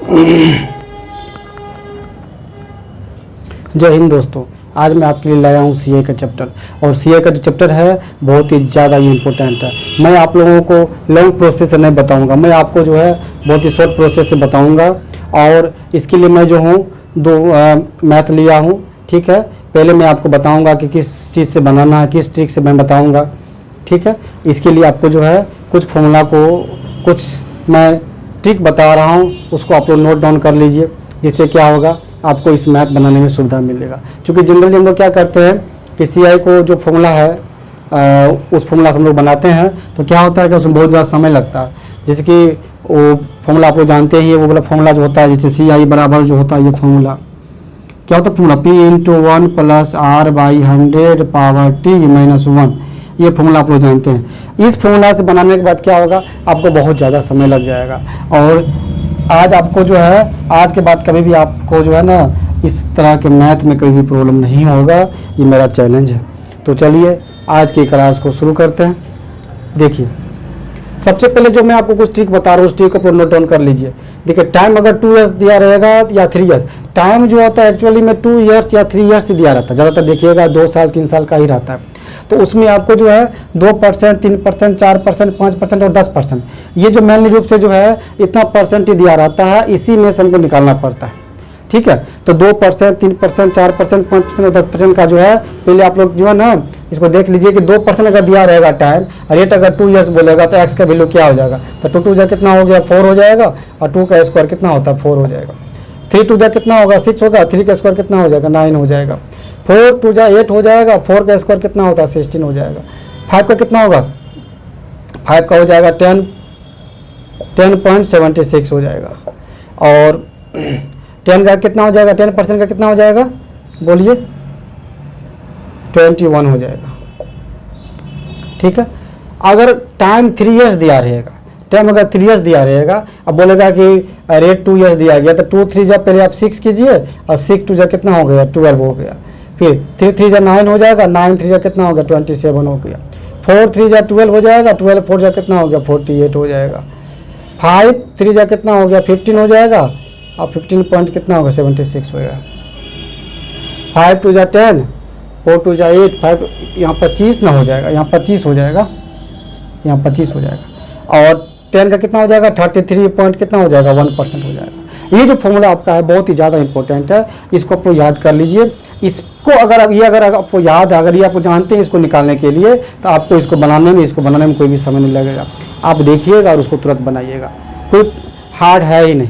जय हिंद दोस्तों, आज मैं आपके लिए लाया हूँ सीए का चैप्टर। और सीए का जो चैप्टर है बहुत ही ज़्यादा ही इम्पोर्टेंट है। मैं आप लोगों को लॉन्ग प्रोसेस से नहीं बताऊँगा, मैं आपको जो है बहुत ही शॉर्ट प्रोसेस से बताऊँगा। और इसके लिए मैं जो हूँ दो मैथ लिया हूँ। ठीक है, पहले मैं आपको बताऊँगा कि किस चीज़ से बनाना है, किस ट्रिक से मैं बताऊँगा। ठीक है, इसके लिए आपको जो है कुछ फॉर्मूला को, कुछ मैं ट्रिक बता रहा हूँ, उसको आप लोग नोट डाउन कर लीजिए, जिससे क्या होगा आपको इस मैथ बनाने में सुविधा मिलेगा। क्योंकि जनरली हम लोग क्या करते हैं कि सीआई को जो फॉर्मूला है उस फॉर्मूला से हम लोग बनाते हैं, तो क्या होता है कि उसमें बहुत ज़्यादा समय लगता है। जैसे कि वो फॉर्मूला आप लोग जानते ही है, वो वाला फॉर्मूला जो होता है, जैसे सीआई बराबर जो होता है, ये फॉर्मूला क्या होता है, formula P × 1 + R/100 power T-1, ये फॉर्मूला आप लोग जानते हैं। इस फॉर्मूला से बनाने के बाद क्या होगा, आपको बहुत ज़्यादा समय लग जाएगा। और आज आपको जो है, आज के बाद कभी भी आपको जो है ना इस तरह के मैथ में कोई भी प्रॉब्लम नहीं होगा, ये मेरा चैलेंज है। तो चलिए आज की क्लास को शुरू करते हैं। देखिए, सबसे पहले जो मैं आपको कुछ ट्रिक बता रहा हूँ, उस ट्रिक को नोट डाउन कर लीजिए। देखिए, टाइम अगर 2 ईयर्स दिया रहेगा या 3 ईयर्स, टाइम जो होता है एक्चुअली में 2 ईयर्स या 3 ईयर्स से दिया रहता है। ज़्यादातर देखिएगा 2 साल 3 साल का ही रहता है। तो उसमें आपको जो है 2%, 3%, 4%, 5% और 10%, ये जो मेनली रूप से जो है इतना परसेंट ही दिया रहता है, इसी में से हमको निकालना पड़ता है। ठीक है, तो 2%, 3%, 4%, 5% और 10% का जो है, पहले आप लोग जो है ना इसको देख लीजिए कि 2% अगर दिया रहेगा टाइम, रेट अगर 2 ईयर्स बोलेगा तो एक्स का वैल्यू क्या हो जाएगा, तो 2 2 कितना हो गया, 4 हो जाएगा। और 2 का स्क्वायर कितना होता है, 4 हो जाएगा। 3 2 कितना होगा, 6 होगा। 3 का स्क्वायर कितना हो जाएगा, 9 हो जाएगा। 4 2 8 हो जाएगा। 4 का स्क्वायर कितना होता है, 16 हो जाएगा। 5 का कितना होगा, 5 का हो जाएगा 10.76 हो जाएगा। और 10 का कितना हो जाएगा, 10% का कितना हो जाएगा, बोलिए, 21 हो जाएगा। ठीक है, अगर टाइम 3 ईयर्स दिया रहेगा, टाइम अगर 3 ईयर्स दिया रहेगा, अब बोलेगा कि रेट 2 ईयर्स दिया गया, तो 2 3 जा पहले आप 6 कीजिए, और 6 2 जा कितना हो गया, 12 हो गया। फिर 3 3 जा 9 हो जाएगा, 9 3 जा कितना हो गया, 27 हो गया। 4 3 जा 12 हो जाएगा, 12 4 जा कितना हो गया, 48 हो जाएगा। 5 3 जा कितना हो गया, 15 हो जाएगा। और 15 पॉइंट कितना होगा, 76 हो गया। 5 2 जा 10, 4 2 जा 8, 5 यहाँ 25 ना हो जाएगा, यहाँ 25 हो जाएगा, यहाँ 25 हो जाएगा। और 10 का कितना हो जाएगा, 33 पॉइंट कितना हो जाएगा, 1% हो जाएगा। ये जो फॉर्मूला आपका है बहुत ही ज़्यादा इंपॉर्टेंट है, इसको आपको याद कर लीजिए। इसको अगर आपको याद है, अगर ये आप जानते हैं इसको निकालने के लिए, तो आपको इसको बनाने में कोई भी समय नहीं लगेगा। आप देखिएगा और उसको तुरंत बनाइएगा, कोई हार्ड है ही नहीं।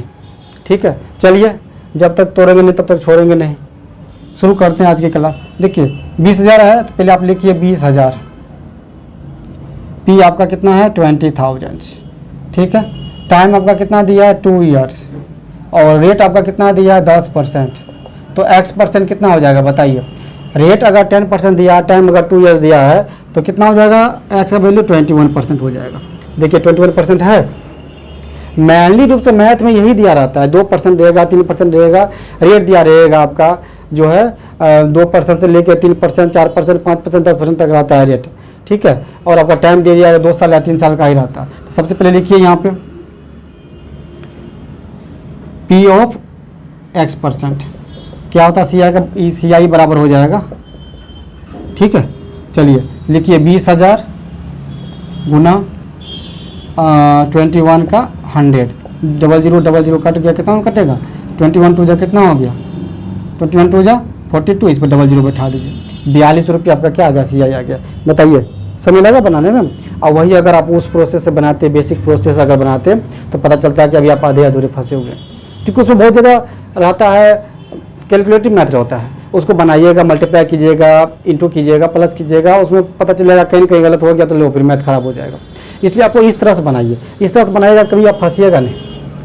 ठीक है, चलिए, जब तक तोड़ेंगे नहीं तब तक छोड़ेंगे नहीं। शुरू करते हैं आज की क्लास। देखिए, 20,000 है, तो पहले आप लिखिए 20,000। पी आपका कितना है, 20,000। ठीक है, टाइम आपका कितना दिया है, 2 ईयर्स। और रेट आपका कितना दिया है, 10%। तो x% कितना हो जाएगा, बताइए। रेट अगर 10% दिया, टाइम अगर 2 ईयर्स दिया है, तो कितना हो जाएगा, x का वैल्यू 21% हो जाएगा। देखिए 21% है। मैनली रूप से मैथ में यही दिया रहता है, 2% रहेगा, 3% रहेगा। रेट दिया रहेगा आपका जो है 2% से लेकर 3%, 4%, 5%, 10% तक रहता है रेट। ठीक है, और आपका टाइम दे दिया है 2 साल या 3 साल का ही रहता है। तो सबसे पहले लिखिए यहाँ पे P ऑफ x%, क्या होता है, CI बराबर हो जाएगा। ठीक है, चलिए लिखिए 20,000 गुना 21 का 100, 00 कट गया, कितना कटेगा, 21 2 जा कितना हो गया, 21 2 जा 42, इस पर 00 बैठा दीजिए। 42 रुपये आपका क्या आ गया, CI आ गया। बताइए, समय लगा बनाने में। और वही अगर आप उस प्रोसेस से बनाते, बेसिक प्रोसेस अगर बनाते, तो पता चलता है कि अभी आप आधे अधूरे फंसे हुए हैं, क्योंकि उसमें बहुत ज़्यादा रहता है, कैलकुलेटिव मैथ होता है। उसको बनाइएगा, मल्टीप्लाई कीजिएगा, इंटू कीजिएगा, प्लस कीजिएगा, उसमें पता चलेगा कहीं कहीं गलत हो गया तो लो, फिर मैथ खराब हो जाएगा। इसलिए आपको इस तरह से बनाइए, इस तरह से बनाइएगा, कभी आप फंसिएगा नहीं।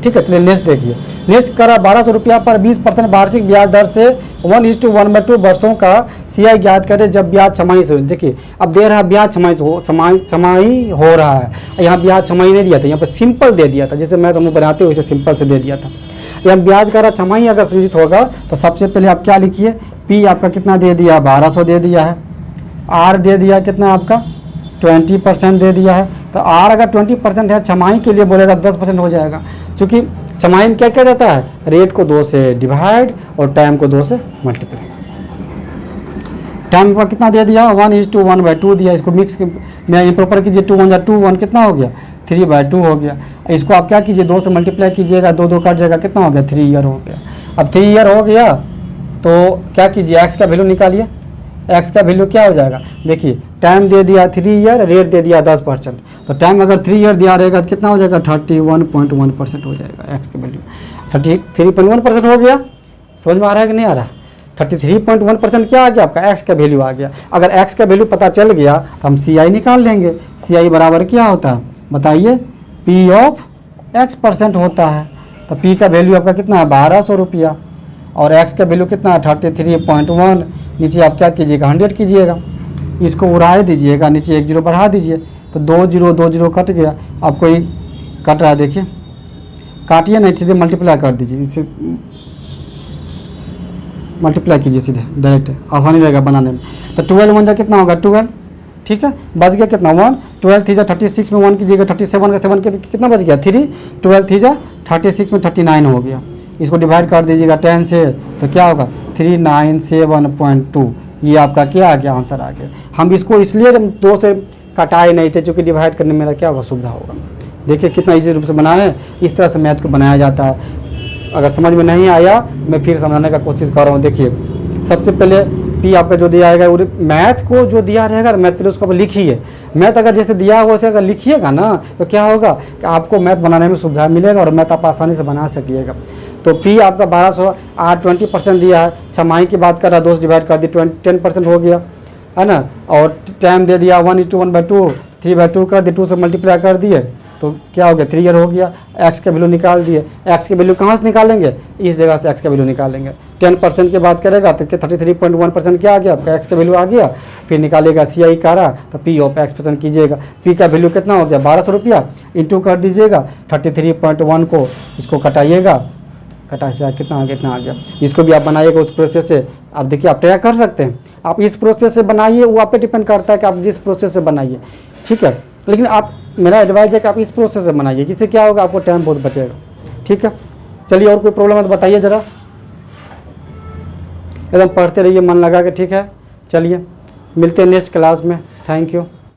ठीक है, चलिए नेक्स्ट देखिए। नेक्स्ट करा 1200 रुपया पर 20% वार्षिक ब्याज दर से 1:1/2 वर्षों का CI ज्ञात करें जब ब्याज छमाही से। देखिए, अब दे रहा है ब्याज छमाही हो रहा है, यहाँ ब्याज छमाही नहीं दिया था, यहाँ पर सिंपल दे दिया था। जैसे मैं तुम बनाते वैसे सिंपल से दे दिया था। यहाँ ब्याज का छमाही अगर सृजित होगा, तो सबसे पहले आप क्या लिखिए, P आपका कितना दे दिया, 1200 दे दिया है। R दे दिया कितना आपका, 20% दे दिया है। तो R अगर 20% है, छमाही के लिए बोलेगा 10% हो जाएगा, क्योंकि छमाही में क्या किया जाता है, रेट को 2 से डिवाइड और टाइम को 2 से मल्टीप्लाई। टाइम का कितना दे दिया, 1:1/2 दिया, इसको मिक्स में इम्प्रॉपर कीजिए, 2 1 2 1 कितना हो गया, 3/2 हो गया। इसको आप क्या कीजिए, 2 से मल्टीप्लाई कीजिएगा, 2 2 कट जाएगा, कितना हो गया, 3 ईयर हो गया। अब 3 ईयर हो गया तो क्या कीजिए, एक्स का वैल्यू निकालिए। एक्स का वैल्यू क्या हो जाएगा, देखिए टाइम दे दिया 3 ईयर, रेट दे दिया 10%, तो टाइम अगर 3 ईयर दिया रहेगा तो कितना हो जाएगा, 31.1% हो जाएगा एक्स का वैल्यू। 33.1% हो गया, समझ में आ रहा है कि नहीं आ रहा। 33.1% क्या आ गया, आपका एक्स का वैल्यू आ गया। अगर एक्स का वैल्यू पता चल गया तो हम सी आई निकाल लेंगे। सी आई बराबर क्या होता है बताइए, पी ऑफ x% होता है। तो पी का वैल्यू आपका कितना है, 1200 रुपया, और एक्स का वैल्यू कितना है, 33.1। नीचे आप क्या कीजिएगा, 100 कीजिएगा, इसको उड़ाए दीजिएगा, नीचे 1 0 बढ़ा दीजिए, तो 2 0 कट गया। आपको ये कट रहा है, देखिए काटिए नहीं, सीधे मल्टीप्लाई कर दीजिए, इसे मल्टीप्लाई कीजिए सीधे डायरेक्ट, आसानी रहेगा बनाने में। तो 12 1 कितना होगा, 12, ठीक है, बच गया कितना 1, 12 3 36 में 1 कीजिएगा, 37 का 7 कितना बच गया 3, 12 3 36 में 39 हो गया। इसको डिवाइड कर दीजिएगा 10 से, तो क्या होगा 397.2। ये आपका क्या आ गया, आंसर आ गया। हम इसको इसलिए 2 से कटाए नहीं थे क्योंकि डिवाइड करने में मेरा क्या होगा, सुविधा होगा। देखिए कितना ईजी रूप से बनाया है, इस तरह से मैथ को बनाया जाता है। अगर समझ में नहीं आया मैं फिर समझाने का कोशिश कर रहा हूँ। देखिए सबसे पहले पी आपका जो दिया आएगा, मैथ को जो दिया रहेगा मैथ पहले उसको लिखिए। मैथ अगर जैसे दिया हुआ वैसे अगर लिखिएगा ना तो क्या होगा कि आपको मैथ बनाने में सुविधा मिलेगा और मैथ आप आसानी से बना सकिएगा। तो पी आपका 1200 20% दिया है, छमाही की बात कर रहा है, 2 से डिवाइड कर दी 10% हो गया है ना, और टाइम दे दिया 1:1/2, 3/2 कर दिए, 2 से मल्टीप्लाई कर दिए, तो क्या हो गया 3 ईयर हो गया। एक्स का वैल्यू निकाल दिए, एक्स की वैल्यू कहाँ से निकालेंगे, इस जगह से एक्स का वैल्यू निकालेंगे। 10% की बात करेगा तो 33.1% क्या आ गया आपका, एक्स का वैल्यू आ गया। फिर निकालेगा सी आई का रहा तो पी ऑफ x% कीजिएगा, पी का वैल्यू कितना हो गया 1200 रुपया, इंटू कर दीजिएगा 33.1 को, इसको कटाइएगा, कटाई से कितना आ गया, इतना आ गया। इसको भी आप बनाइएगा उस प्रोसेस से। आप देखिए आप ट्राई कर सकते हैं, आप इस प्रोसेस से बनाइए, वो आप पे डिपेंड करता है कि आप जिस प्रोसेस से बनाइए, ठीक है। लेकिन आप, मेरा एडवाइस है कि आप इस प्रोसेस से बनाइए, जिससे क्या होगा आपको टाइम बहुत बचेगा, ठीक है। चलिए और कोई प्रॉब्लम है तो बताइए ज़रा, एकदम पढ़ते रहिए मन लगा के, ठीक है। चलिए मिलते हैं नेक्स्ट क्लास में, थैंक यू।